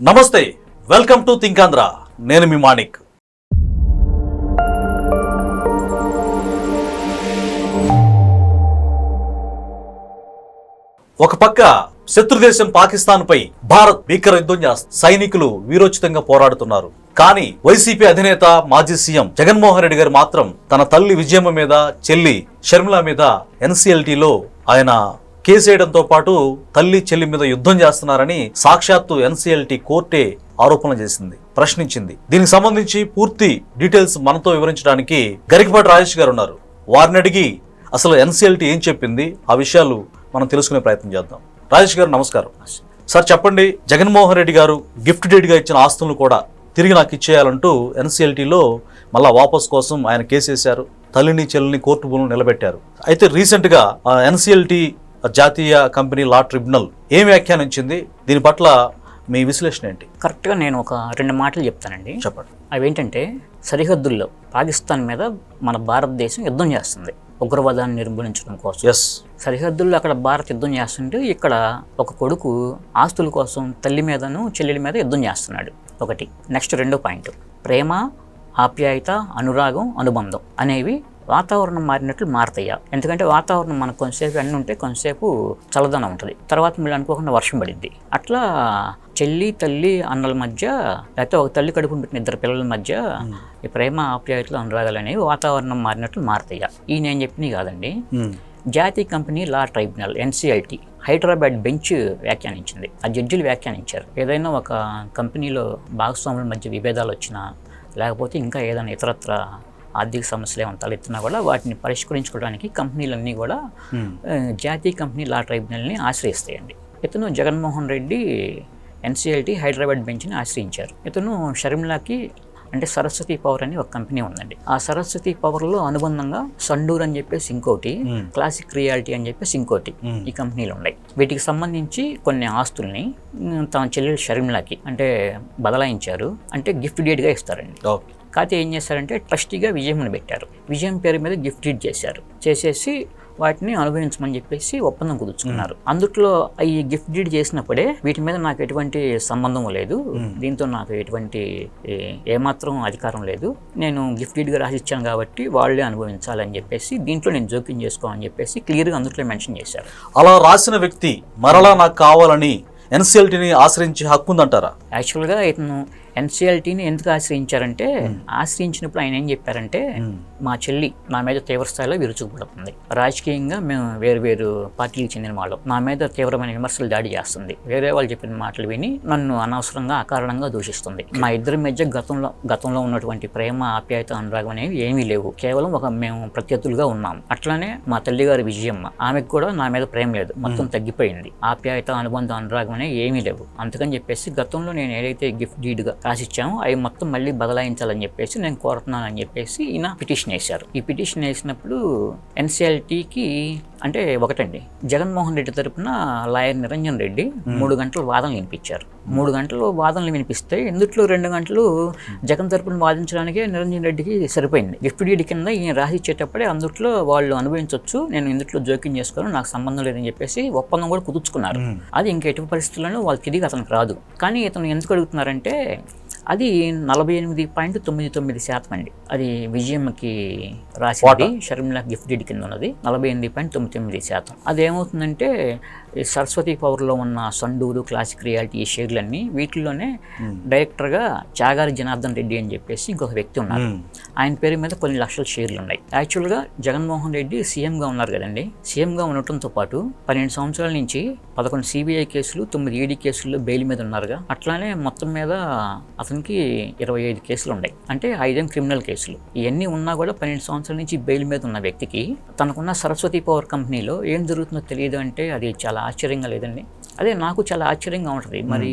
నమస్తే, welcome to థింకాంధ్ర. నేను మీ మాణిక్. ఒక పక్క శత్రుదేశం పాకిస్తాన్పై భారత్ భీకర యుద్ధం చేస్తుంది. సైనికులు వీరోచితంగా పోరాడుతున్నారు. కానీ వైసీపీ అధినేత మాజీ సీఎం జగన్మోహన్ రెడ్డి గారు మాత్రం తన తల్లి విజయమ్మ మీద, చెల్లి షర్మిల మీద ఎన్సీఎల్టీలో ఆయన కేసేయడంతో పాటు తల్లి చెల్లి మీద యుద్ధం చేస్తున్నారని సాక్షాత్తు ఎన్సీఎల్టీ కోర్టే ఆరోపణలు చేసింది, ప్రశ్నించింది. దీనికి సంబంధించి పూర్తి డీటెయిల్స్ మనతో వివరించడానికి గరికపాటి రాజేష్ గారు ఉన్నారు. వారిని అడిగి అసలు ఎన్సీఎల్టీ ఏం చెప్పింది, ఆ విషయాలు మనం తెలుసుకునే ప్రయత్నం చేద్దాం. రాజేష్ గారు నమస్కారం. సార్ చెప్పండి, జగన్మోహన్ రెడ్డి గారు గిఫ్ట్ డీడ్ గా ఇచ్చిన ఆస్తులను కూడా తిరిగి నాకు ఇచ్చేయాలంటూ ఎన్సీఎల్టీలో మళ్ళా వాపస్ కోసం ఆయన కేసేశారు. తల్లిని చెల్లిని కోర్టు భూములు నిలబెట్టారు. అయితే రీసెంట్ గా ఎన్సీఎల్టీ జాతీయ కంపెనీ లా ట్రిబ్యునల్ ఏం వ్యాఖ్యానించింది, దీని పట్ల మీ విశ్లేషణ ఏంటి? కరెక్ట్గా నేను ఒక 2 మాటలు చెప్తానండి. చెప్పండి. అవేంటంటే, సరిహద్దుల్లో పాకిస్తాన్ మీద మన భారతదేశం యుద్ధం చేస్తుంది ఉగ్రవాదాన్ని నిర్మూలించడం కోసం. సరిహద్దుల్లో అక్కడ భారత్ యుద్ధం చేస్తుంటే ఇక్కడ ఒక కొడుకు ఆస్తుల కోసం తల్లి మీదను చెల్లెలి మీద యుద్ధం చేస్తున్నాడు. ఒకటి. నెక్స్ట్ 2వ పాయింట్, ప్రేమ, ఆప్యాయత, అనురాగం, అనుబంధం అనేవి వాతావరణం మారినట్లు మారతాయా? ఎందుకంటే వాతావరణం మనకు కొంతసేపు ఎండ ఉంటే కొంతసేపు చల్లదనం ఉంటుంది, తర్వాత మళ్ళీ అనుకోకుండా వర్షం పడిద్ది. అట్లా చెల్లి తల్లి అన్నల మధ్య, లేకపోతే ఒక తల్లి కడుపును పెట్టిన 2 పిల్లల మధ్య ఈ ప్రేమ, ఆప్యాయతలు, అనురాగాలు అనేవి వాతావరణం మారినట్లు మారతాయా? ఈ నేను చెప్పినవి కాదండి. జాతీయ company law tribunal NCLT Hyderabad bench వ్యాఖ్యానించింది. ఆ జడ్జిలు వ్యాఖ్యానించారు. ఏదైనా ఒక కంపెనీలో భాగస్వాముల మధ్య విభేదాలు వచ్చినా, లేకపోతే ఇంకా ఏదైనా ఇతరత్ర ఆర్థిక సమస్యలు ఏమైనా తలెత్తినా కూడా వాటిని పరిష్కరించుకోవడానికి కంపెనీలన్నీ కూడా జాతీయ కంపెనీ లా ట్రైబ్యునల్ని ఆశ్రయిస్తాయండి. ఇతను జగన్మోహన్ రెడ్డి ఎన్సీఎల్టీ హైదరాబాద్ బెంచ్ని ఆశ్రయించారు. ఇతను షర్మిలాకి అంటే సరస్వతి పవర్ అని ఒక కంపెనీ ఉందండి. ఆ సరస్వతి పవర్లో అనుబంధంగా సండూర్ అని చెప్పేసి ఇంకోటి, క్లాసిక్ రియాలిటీ అని చెప్పేసి ఇంకోటి ఈ కంపెనీలు ఉన్నాయి. వీటికి సంబంధించి కొన్ని ఆస్తుల్ని తన చెల్లెలు షర్మిలాకి అంటే బదలాయించారు. అంటే గిఫ్ట్ డీడ్గా ఇస్తారండి. కాకపోతే ఏం చేశారంటే ట్రస్టీగా విజయమ్మని పెట్టారు. విజయం పేరు మీద గిఫ్ట్ డీడ్ చేసేసి వాటిని అనుభవించమని చెప్పేసి ఒప్పందం కుదుర్చుకున్నారు. అందుట్లో ఈ గిఫ్ట్ డీడ్ చేసినప్పుడే వీటి మీద నాకు ఎటువంటి సంబంధం లేదు, దీంతో నాకు ఎటువంటి ఏమాత్రం అధికారం లేదు, నేను గిఫ్ట్ డీడ్గా రాసిచ్చాను కాబట్టి వాళ్ళే అనుభవించాలని చెప్పేసి దీంట్లో నేను జోక్యం చేసుకోవాలని చెప్పేసి క్లియర్గా అందులో మెన్షన్ చేశారు. అలా రాసిన వ్యక్తి మరలా నాకు కావాలని ఎన్సీఎల్టీని ఆశ్రయించే హక్కు ఉందంటారా? యాక్చువల్గా ఇతను ఎన్సీఎల్టీని ఎందుకు ఆశ్రయించారంటే, ఆశ్రయించినప్పుడు ఆయన ఏం చెప్పారంటే, మా చెల్లి నా మీద తీవ్ర స్థాయిలో విరుచుకుపడుతుంది, రాజకీయంగా మేము వేరు పార్టీలకు చెందిన వాళ్ళం, నా మీద తీవ్రమైన విమర్శలు దాడి చేస్తుంది, వేరే వాళ్ళు చెప్పిన మాటలు విని నన్ను అనవసరంగా అకారణంగా దూషిస్తుంది, మా ఇద్దరి మధ్య గతంలో ఉన్నటువంటి ప్రేమ, ఆప్యాయత, అనురాగం అనేవి ఏమీ లేవు, కేవలం మేము ప్రత్యర్థులుగా ఉన్నాము. అట్లానే మా తల్లిగారి విజయమ్మ, ఆమెకు కూడా నా మీద ప్రేమ లేదు, మొత్తం తగ్గిపోయింది, ఆప్యాయత, అనుబంధం, అనురాగం అనేవి ఏమీ లేవు. అందుకని చెప్పేసి గతంలో నేను ఏదైతే గిఫ్ట్ డీడ్గా రాసిచ్చామో అవి మొత్తం మళ్ళీ బదలాయించాలని చెప్పేసి నేను కోరుతున్నానని చెప్పేసి ఈయన పిటిషన్ వేశారు. ఈ పిటిషన్ వేసినప్పుడు ఎన్సీఎల్టీకి అంటే ఒకటండి, జగన్మోహన్ రెడ్డి తరపున లాయర్ నిరంజన్ రెడ్డి 3 గంటలు వాదనలు వినిపించారు. 3 గంటలు వాదనలు వినిపిస్తే ఇందుట్లో 2 గంటలు జగన్ తరపున వాదించడానికే నిరంజన్ రెడ్డికి సరిపోయింది. గిఫ్ట్ డీడ్ కింద ఈయన రాసిచ్చేటప్పుడే అందుట్లో వాళ్ళు అనుభవించవచ్చు, నేను ఇందులో జోక్యం చేసుకోవడం నాకు సంబంధం లేదని చెప్పేసి ఒప్పందం కూడా కుదుర్చుకున్నారు. అది ఇంకా ఎటువంటి పరిస్థితుల్లోనూ వాళ్ళు తిరిగి అతనికి రాదు. కానీ ఇతను ఎందుకు అడుగుతున్నారంటే, అది 48.99% అండి. అది విజయమ్మకి రాసింది, షర్మిలా గిఫ్ట్ డీడ్ కింద ఉన్నది 48.99%. అదేమవుతుందంటే, సరస్వతి పవర్లో ఉన్న సండూరు, క్లాసిక్ రియాలిటీ ఈ షేర్లన్నీ వీటిల్లోనే డైరెక్టర్గా చాగారి జనార్దన్ రెడ్డి అని చెప్పేసి ఇంకొక వ్యక్తి ఉన్నారు. ఆయన పేరు మీద కొన్ని లక్షల షేర్లు ఉన్నాయి. యాక్చువల్గా జగన్మోహన్ రెడ్డి సీఎంగా ఉన్నారు కదండి. సీఎంగా ఉండటంతో పాటు 12 సంవత్సరాల నుంచి 11 సిబిఐ కేసులు, 9 ఈడీ కేసుల్లో బెయిల్ మీద ఉన్నారుగా. అట్లానే మొత్తం మీద అతనికి 25 కేసులు ఉన్నాయి. అంటే 5 క్రిమినల్ కేసులు. ఇవన్నీ ఉన్నా కూడా 12 సంవత్సరాల నుంచి బెయిల్ మీద ఉన్న వ్యక్తికి తనకున్న సరస్వతి పవర్ కంపెనీలో ఏం జరుగుతుందో తెలియదు అంటే అది చాలా ఆశ్చర్యంగా లేదండి. అదే నాకు చాలా ఆశ్చర్యంగా ఉంటుంది. మరి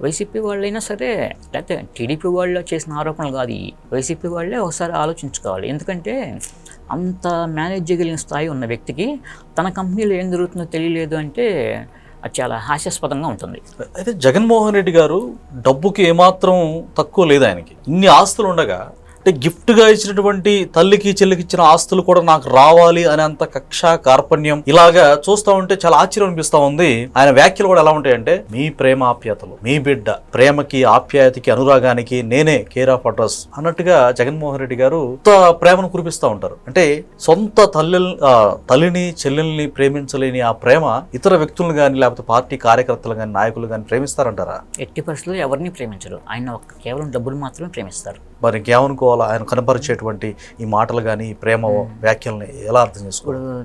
వైసీపీ వాళ్ళైనా సరే, లేకపోతే టీడీపీ వాళ్ళు చేసిన ఆరోపణలు కాదు, వైసీపీ వాళ్ళే ఒకసారి ఆలోచించుకోవాలి. ఎందుకంటే అంత మేనేజ్ చేయగలిగిన స్థాయి ఉన్న వ్యక్తికి తన కంపెనీలో ఏం జరుగుతుందో తెలియలేదు అంటే అది చాలా హాస్యాస్పదంగా ఉంటుంది. అయితే జగన్మోహన్ రెడ్డి గారు డబ్బుకి ఏమాత్రం తక్కువ లేదు ఆయనకి. ఇన్ని ఆస్తులు ఉండగా అంటే గిఫ్ట్గా ఇచ్చినటువంటి తల్లికి చెల్లికి ఇచ్చిన ఆస్తులు కూడా నాకు రావాలి అనేంత కక్ష కార్పణ్యం ఇలాగా చూస్తూ ఉంటే చాలా ఆశ్చర్యం అనిపిస్తా ఉంది. ఆయన వ్యాఖ్యలు కూడా ఎలా ఉంటాయంటే, మీ ప్రేమ ఆప్యాయతలు, మీ బిడ్డ ప్రేమకి ఆప్యాయతకి అనురాగానికి నేనే కేర్ ఆఫ్ అడ్రస్ అన్నట్టుగా జగన్మోహన్ రెడ్డి గారు ప్రేమను కురిపిస్తూ ఉంటారు. అంటే సొంత తల్లిని చెల్లెల్ని ప్రేమించలేని ఆ ప్రేమ ఇతర వ్యక్తులను కానీ లేకపోతే పార్టీ కార్యకర్తలు కానీ నాయకులు కానీ ప్రేమిస్తారంటారా? ఎట్టి పరిస్థితుల్లో ఎవరిని ప్రేమించరు. ఆయన కేవలం డబ్బులు మాత్రమే ప్రేమిస్తారు. మరి ఇంకేమనుకోవాలా ఆయన కనపరిచేటువంటి ఈ మాటలు కానీ ఈ ప్రేమ వ్యాఖ్యల్ని ఎలా అర్థం చేసుకోవాలి? ఇప్పుడు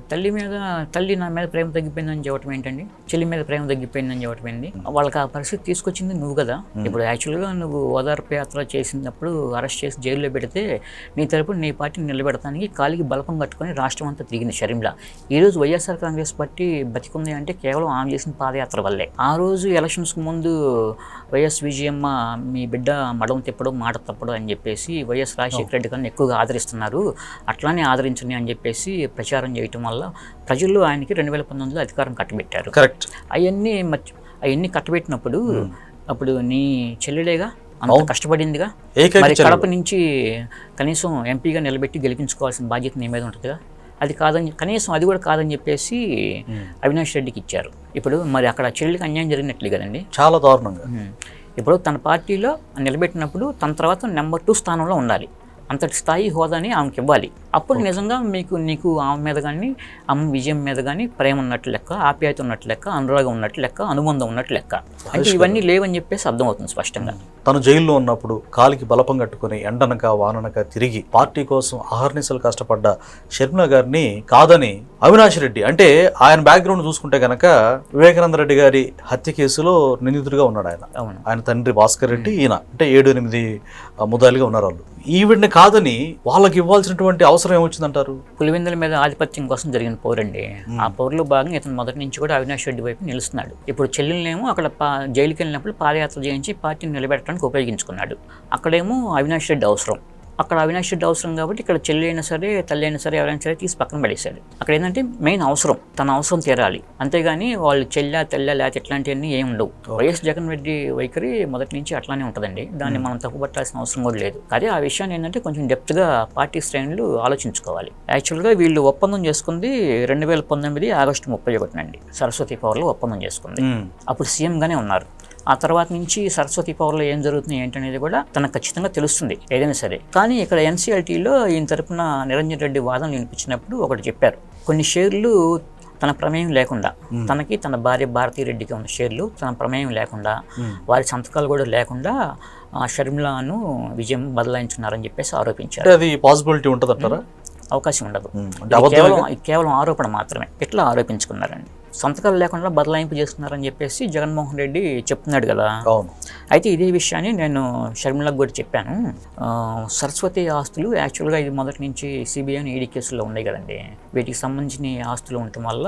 తల్లి నా మీద ప్రేమ తగ్గిపోయిందని చెప్పడం ఏంటండి, చెల్లి మీద ప్రేమ తగ్గిపోయిందని చెప్పడం ఏంటి? వాళ్ళకి ఆ పరిస్థితి తీసుకొచ్చింది నువ్వు కదా. ఇప్పుడు యాక్చువల్గా నువ్వు ఓదార్పు యాత్ర చేసినప్పుడు అరెస్ట్ చేసి జైల్లో పెడితే నీ తరపున నీ పార్టీని నిలబెడతానికి కాలికి బలపం కట్టుకొని రాష్ట్రం అంతా తిరిగింది షర్మిల. ఈ రోజు వైఎస్ఆర్ కాంగ్రెస్ పార్టీ బతికుంది అంటే కేవలం ఆమె చేసిన పాదయాత్ర వల్లే. ఆ రోజు ఎలక్షన్స్కి ముందు వైఎస్ విజయమ్మ మీ బిడ్డ మడం తిప్పడం మాట తప్పడం అని చెప్పేసి వైఎస్ రాజశేఖర రెడ్డి గారిని ఎక్కువగా ఆదరిస్తున్నారు, అట్లానే ఆదరించండి అని చెప్పేసి ప్రచారం చేయటం వల్ల ప్రజల్లో ఆయనకి 2019లో అధికారం కట్టబెట్టారు. కరెక్ట్. అవన్నీ కట్టబెట్టినప్పుడు అప్పుడు నీ చెల్లెలేగా అంత కష్టపడిందిగా, మరి కడప నుంచి కనీసం ఎంపీగా నిలబెట్టి గెలిపించుకోవాల్సిన బాధ్యత నీ మీద ఉంటుందిగా. అది కాదని, కనీసం అది కూడా కాదని చెప్పేసి అవినాష్ రెడ్డికి ఇచ్చారు. ఇప్పుడు మరి అక్కడ చెల్లికి అన్యాయం జరిగినట్లే కదండి, చాలా దారుణంగా. ఇప్పుడు తన పార్టీలో నిలబెట్టినప్పుడు తన తర్వాత నెంబర్ 2 స్థానంలో ఉండాలి. అంతటి స్థాయి హోదాని ఆమెకి ఇవ్వాలి. అప్పుడు నిజంగా నీకు ఆమె మీద కానీ అమ్మ విజయం మీద కానీ ప్రేమ ఉన్నట్లు లెక్క, ఆప్యాయత ఉన్నట్లు లెక్క, అనురాగం ఉన్నట్లు లెక్క, అనుబంధం ఉన్నట్లు లెక్క. అంటే ఇవన్నీ లేవని చెప్పేసి అర్థమవుతుంది స్పష్టంగా. తను జైల్లో ఉన్నప్పుడు కాలికి బలపం కట్టుకుని ఎండనక వాననక తిరిగి పార్టీ కోసం అహర్నిశలు కష్టపడ్డ షర్మిల గారిని కాదని అవినాష్ రెడ్డి, అంటే ఆయన బ్యాక్గ్రౌండ్ చూసుకుంటే కనుక వివేకానంద రెడ్డి గారి హత్య కేసులో నిందితుడిగా ఉన్నాడు ఆయన. ఆయన తండ్రి భాస్కర్ రెడ్డి, ఈయన అంటే 7-8 ముద్దాయిలుగా ఉన్నారు వాళ్ళు. ఈవిడ్ని కాదని వాళ్ళకి ఇవ్వాల్సినటువంటి అవసరం ఏమొచ్చిందంటారు? పులివెందుల మీద ఆధిపత్యం కోసం జరిగిన పోరండి. ఆ పోరులో భాగంగా ఇతను మొదటి నుంచి కూడా అవినాష్ రెడ్డి వైపు నిలుస్తున్నాడు. ఇప్పుడు చెల్లెలనేమో అక్కడ జైలుకి వెళ్ళినప్పుడు పాదయాత్ర చేయించి పార్టీని నిలబెట్టడానికి ఉపయోగించుకున్నాడు. అక్కడేమో అవినాష్ రెడ్డి అవసరం, అక్కడ అవినాష్ రెడ్డి అవసరం కాబట్టి ఇక్కడ చెల్లి అయినా సరే తల్లి అయినా సరే ఎవరైనా సరే తీసి పక్కన పడేశాడు. అక్కడ ఏంటంటే మెయిన్ అవసరం, తన అవసరం తీరాలి. అంతేగాని వాళ్ళు చెల్లా తెల్ల లేకపోతే ఇట్లాంటివన్నీ ఏమి ఉండవు. వైఎస్ జగన్ రెడ్డి వైఖరి మొదటి నుంచి అట్లానే ఉంటుందండి, దాన్ని మనం తప్పుపట్టాల్సిన అవసరం కూడా లేదు. అదే ఆ విషయాన్ని ఏంటంటే కొంచెం డెప్త్గా పార్టీ శ్రేణులు ఆలోచించుకోవాలి. యాక్చువల్గా వీళ్ళు ఒప్పందం చేసుకుంది 2019 ఆగస్టు 31 అండి, సరస్వతి పవర్లో ఒప్పందం చేసుకుంది. అప్పుడు సీఎంగానే ఉన్నారు. ఆ తర్వాత నుంచి సరస్వతి పవర్లో ఏం జరుగుతుంది ఏంటనేది కూడా తనకు ఖచ్చితంగా తెలుస్తుంది ఏదైనా సరే. కానీ ఇక్కడ ఎన్సీఎల్టీలో ఈయన తరపున నిరంజన్ రెడ్డి వాదనలు వినిపించినప్పుడు ఒకటి చెప్పారు, కొన్ని షేర్లు తన ప్రమేయం లేకుండా, తనకి తన భార్య భారతీరెడ్డికి ఉన్న షేర్లు తన ప్రమేయం లేకుండా, వారి సంతకాలు కూడా లేకుండా షర్మిలాను విజయం బదలాయించున్నారని చెప్పేసి ఆరోపించారు. అది పాసిబిలిటీ ఉంటుందంటారా? అవకాశం ఉండదు, కేవలం ఆరోపణ మాత్రమే. ఎట్లా ఆరోపించుకున్నారండి? సంతకాలు లేకుండా బదలాయింపు చేస్తున్నారని చెప్పేసి జగన్మోహన్ రెడ్డి చెప్తున్నాడు కదా. అయితే ఇదే విషయాన్ని నేను షర్మిలకు కూడా చెప్పాను. సరస్వతి ఆస్తులు యాక్చువల్గా ఇది మొదటి నుంచి సిబిఐ ఈడీ కేసుల్లో ఉన్నాయి కదండి, వీటికి సంబంధించిన ఆస్తులు ఉండటం వల్ల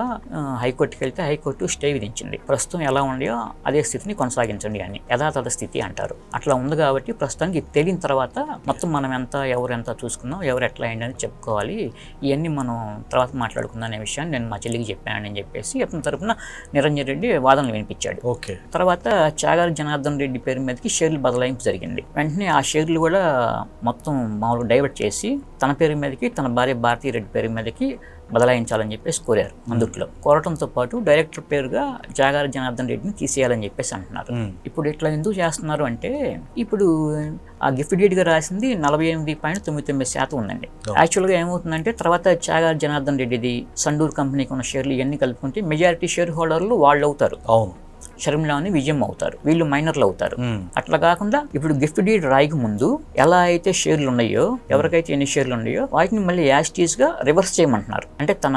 హైకోర్టుకి వెళ్తే హైకోర్టు స్టే విధించింది. ప్రస్తుతం ఎలా ఉన్నాయో అదే స్థితిని కొనసాగించండి అని, యథాతథ స్థితి అంటారు. అట్లా ఉంది కాబట్టి ప్రస్తుతానికి తెలియని తర్వాత మొత్తం మనం ఎవరెంత చూసుకున్నాం, ఎవరు ఎట్లా అయింది అని చెప్పుకోవాలి, ఇవన్నీ మనం తర్వాత మాట్లాడుకుందాం అనే విషయాన్ని నేను మా చెల్లికి చెప్పానని చెప్పేసి అతని తరపున నిరంజన్ రెడ్డి వాదనలు వినిపించాడు. తర్వాత చాగారి జనార్దన్ రెడ్డి పేరు మీదకి షేర్లు బదలాయింపు జరిగింది. వెంటనే ఆ షేర్లు కూడా మొత్తం మామూలుగా డైవర్ట్ చేసి తన పేరు మీదకి తన భార్య భారతీరెడ్డి పేరు మీదకి బదలాయించాలని చెప్పేసి కోరారు. అందుట్లో కోరటంతో పాటు డైరెక్టర్ పేరుగా జాగారి జనార్దన్ రెడ్డిని తీసేయాలని చెప్పేసి అంటున్నారు. ఇప్పుడు ఇట్లా ఎందుకు చేస్తున్నారు అంటే, ఇప్పుడు ఆ గిఫ్ట్ డీడ్గా రాసింది 48.99% ఉందండి. యాక్చువల్గా ఏమవుతుందంటే తర్వాత జాగారి జనార్దన్ రెడ్డిది, సండూర్ కంపెనీకి ఉన్న షేర్లు ఇవన్నీ కలుపుకుంటే మెజారిటీ షేర్ హోల్డర్లు వాళ్ళు అవుతారు. షర్మిలాని విజయం అవుతారు, వీళ్ళు మైనర్లు అవుతారు. అట్లా కాకుండా ఇప్పుడు గిఫ్ట్ డీడ్ రాయక ముందు ఎలా అయితే షేర్లు ఉన్నాయో, ఎవరికైతే ఎన్ని షేర్లు ఉన్నాయో వాటిని మళ్ళీ యాస్టీస్గా రివర్స్ చేయమంటున్నారు. అంటే తన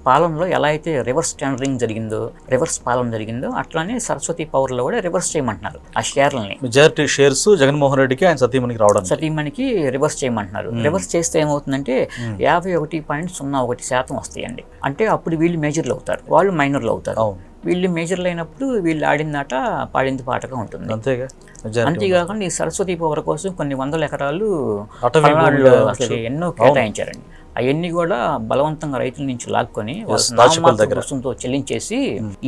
పాలనలో ఎలా అయితే రివర్స్ టెండరింగ్ జరిగిందో, రివర్స్ పాలన జరిగిందో అట్లానే సరస్వతి పవర్లో కూడా రివర్స్ చేయమంటున్నారు. ఆ షేర్లని మెజారిటీ షేర్స్ జగన్మోహన్ రెడ్డికి ఆయన సతీమణికి రివర్స్ చేయమంటున్నారు. రివర్స్ చేస్తే ఏమవుతుందంటే 51.01% వస్తాయండి. అంటే అప్పుడు వీళ్ళు మేజర్లు అవుతారు, వాళ్ళు మైనర్లు అవుతారు. వీళ్ళు మేజర్లు అయినప్పుడు వీళ్ళు ఆడిందాట పాడింది పాటగా ఉంటుంది. అంతేకాకుండా ఈ సరస్వతి పవర్ కోసం కొన్ని 100 ఎకరాలు అసలు ఎన్నో కేటాయించారండి. అవన్నీ కూడా బలవంతంగా రైతుల నుంచి లాక్కొని వస్తువుతో చెల్లించేసి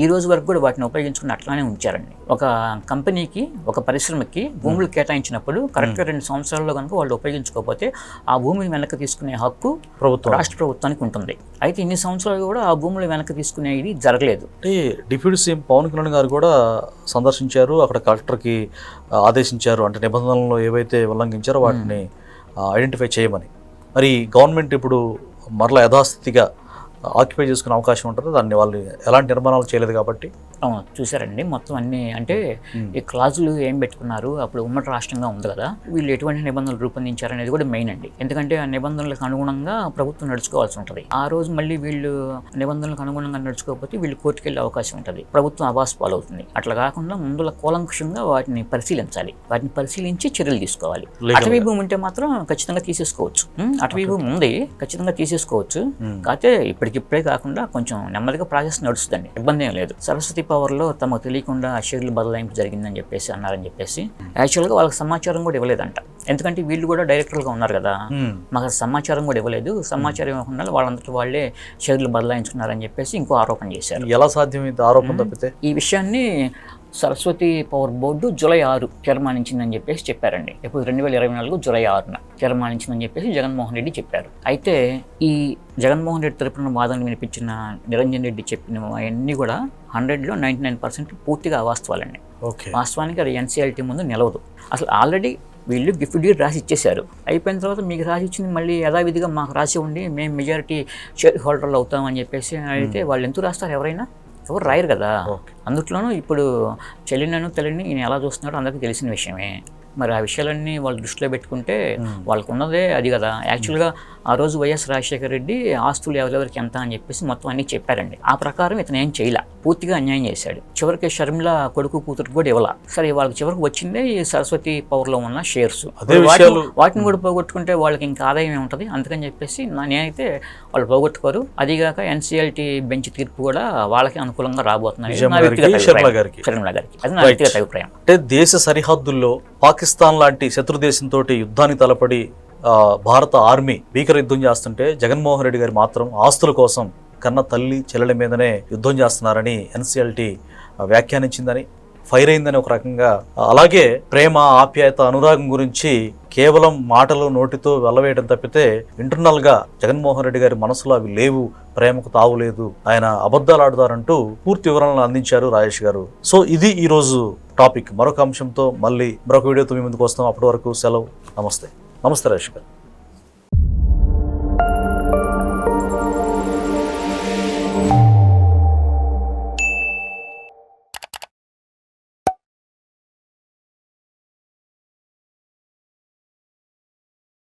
ఈ రోజు వరకు కూడా వాటిని ఉపయోగించుకుని అట్లానే ఉంచారండి. ఒక కంపెనీకి, ఒక పరిశ్రమకి భూములు కేటాయించినప్పుడు కరెక్ట్గా 2 సంవత్సరాల్లో కనుక వాళ్ళు ఉపయోగించుకోకపోతే ఆ భూమిని వెనక్కి తీసుకునే హక్కు రాష్ట్ర ప్రభుత్వానికి ఉంటుంది. అయితే ఇన్ని సంవత్సరాలు కూడా ఆ భూములు వెనక్కి తీసుకునేది జరగలేదు. అంటే డిప్యూటీ సీఎం పవన్ కళ్యాణ్ గారు కూడా సందర్శించారు, అక్కడ కలెక్టర్కి ఆదేశించారు, అంటే నిబంధనలు ఏవైతే ఉల్లంఘించారో వాటిని ఐడెంటిఫై చేయమని. మరి గవర్నమెంట్ ఇప్పుడు మరలా యథాస్థితిగా ఆక్యుపై చేసుకునే అవకాశం ఉంటుంది, దాన్ని వాళ్ళు ఎలాంటి నిర్మాణాలు చేయలేదు కాబట్టి. అవును, చూసారండి మొత్తం అన్ని. అంటే ఈ క్లాజులు ఏం పెట్టుకున్నారు, అప్పుడు ఉమ్మడి రాష్ట్రంగా ఉంది కదా, వీళ్ళు ఎటువంటి నిబంధనలు రూపొందించారు అనేది కూడా మెయిన్ అండి. ఎందుకంటే ఆ నిబంధనలకు అనుగుణంగా ప్రభుత్వం నడుచుకోవాల్సి ఉంటుంది. ఆ రోజు మళ్ళీ వీళ్ళు నిబంధనలకు అనుగుణంగా నడుచుకోకపోతే వీళ్ళు కోర్టుకు వెళ్ళే అవకాశం ఉంటుంది, ప్రభుత్వం అబాస్ పాలవుతుంది. అట్లా కాకుండా ముందుల కూలంకషంగా వాటిని పరిశీలించాలి, వాటిని పరిశీలించి చర్యలు తీసుకోవాలి. అటవీ భూమి ఉంటే మాత్రం ఖచ్చితంగా తీసేసుకోవచ్చు, అటవీ భూమి ఉంది ఖచ్చితంగా తీసేసుకోవచ్చు. కాకపోతే ఇప్పటికిప్పుడే కాకుండా కొంచెం నెమ్మదిగా ప్రాసెస్ నడుస్తుందండి, ఇబ్బంది ఏం లేదు. సరస్వతి పవర్లో తమకు తెలియకుండా షేర్లు బదలాయింపు జరిగిందని చెప్పేసి అన్నారని చెప్పేసి యాక్చువల్గా వాళ్ళకి సమాచారం కూడా ఇవ్వలేదంట. ఎందుకంటే వీళ్ళు కూడా డైరెక్టర్గా ఉన్నారు కదా, మాకు సమాచారం కూడా ఇవ్వలేదు. సమాచారం ఇవ్వకుండా వాళ్ళంతటి వాళ్ళే షేర్లు బదలాయించుకున్నారని చెప్పేసి ఇంకో ఆరోపణ చేశారు. ఎలా సాధ్యమైంది ఆరోపణ తప్పితే? ఈ విషయాన్ని సరస్వతి పవర్ బోర్డు జూలై 6 తీర్మానించిందని చెప్పేసి చెప్పారండి. ఇప్పుడు 2024 జూలై 6న తీర్మానించిందని చెప్పేసి జగన్మోహన్ రెడ్డి చెప్పారు. అయితే ఈ జగన్మోహన్ రెడ్డి తరపున వాదనలు వినిపించిన నిరంజన్ రెడ్డి చెప్పిన అవన్నీ కూడా 100లో 99% పూర్తిగా అవాస్తవాలండి. వాస్తవానికి అది ఎన్సీఎల్టీ ముందు నిలవదు. అసలు ఆల్రెడీ వీళ్ళు గిఫ్ట్ డీడ్ రాసి ఇచ్చేశారు. అయిపోయిన తర్వాత మీకు రాసి ఇచ్చింది మళ్ళీ యథావిధిగా మాకు రాసి ఉండి మేము మెజారిటీ షేర్ హోల్డర్లు అవుతామని చెప్పేసి అయితే వాళ్ళు ఎందుకు రాస్తారు? ఎవరు రాయరు కదా. అందుట్లోనూ ఇప్పుడు చెల్లినను తల్లిని ఈయన ఎలా చూస్తున్నాడో అందరికీ తెలిసిన విషయమే. మరి ఆ విషయాలన్నీ వాళ్ళు దృష్టిలో పెట్టుకుంటే వాళ్ళకు ఉన్నదే అది కదా. యాక్చువల్గా ఆ రోజు వైఎస్ రాజశేఖర రెడ్డి ఆస్తులు ఎవరెవరికి ఎంత అని చెప్పేసి మొత్తం అన్నీ చెప్పారండి. ఆ ప్రకారం ఇతను ఏం చేయలే, పూర్తిగా అన్యాయం చేశాడు. చివరికి షర్మిల కొడుకు కూతురికి కూడా ఇవ్వాల. సరే, వాళ్ళకి చివరికి వచ్చిందే ఈ సరస్వతి పవర్లో ఉన్న షేర్స్. వాటిని కూడా పోగొట్టుకుంటే వాళ్ళకి ఇంకా ఆదాయం ఏముంటుంది? అందుకని చెప్పేసి నేనైతే వాళ్ళు పోగొట్టుకోరు. అదిగాక ఎన్సీఎల్టీ బెంచ్ తీర్పు కూడా వాళ్ళకి అనుకూలంగా రాబోతున్నారు. షర్మిల గారికి అది నా వ్యక్తిగత అభిప్రాయం. అంటే దేశ సరిహద్దుల్లో పాకిస్తాన్ లాంటి శత్రు దేశంతో యుద్ధానికి తలపడి భారత ఆర్మీ భీకర యుద్ధం చేస్తుంటే జగన్మోహన్ రెడ్డి గారు మాత్రం ఆస్తుల కోసం కన్న తల్లి చెల్లెల మీదనే యుద్ధం చేస్తున్నారని ఎన్సీఎల్టీ వ్యాఖ్యానించిందని, ఫైర్ అయిందని ఒక రకంగా. అలాగే ప్రేమ, ఆప్యాయత, అనురాగం గురించి కేవలం మాటలు నోటితో వెళ్ళవేయడం తప్పితే ఇంటర్నల్గా జగన్మోహన్ రెడ్డి గారి మనసులో అవి లేవు, ప్రేమకు తావులేదు, ఆయన అబద్ధాలు ఆడుతారంటూ పూర్తి వివరణలు అందించారు రాజేష్ గారు. సో ఇది ఈరోజు టాపిక్. మరొక అంశంతో మళ్ళీ మరొక వీడియోతో మీ ముందుకు వస్తాం. అప్పటి వరకు సెలవు. నమస్తే రాజేష్ గారు.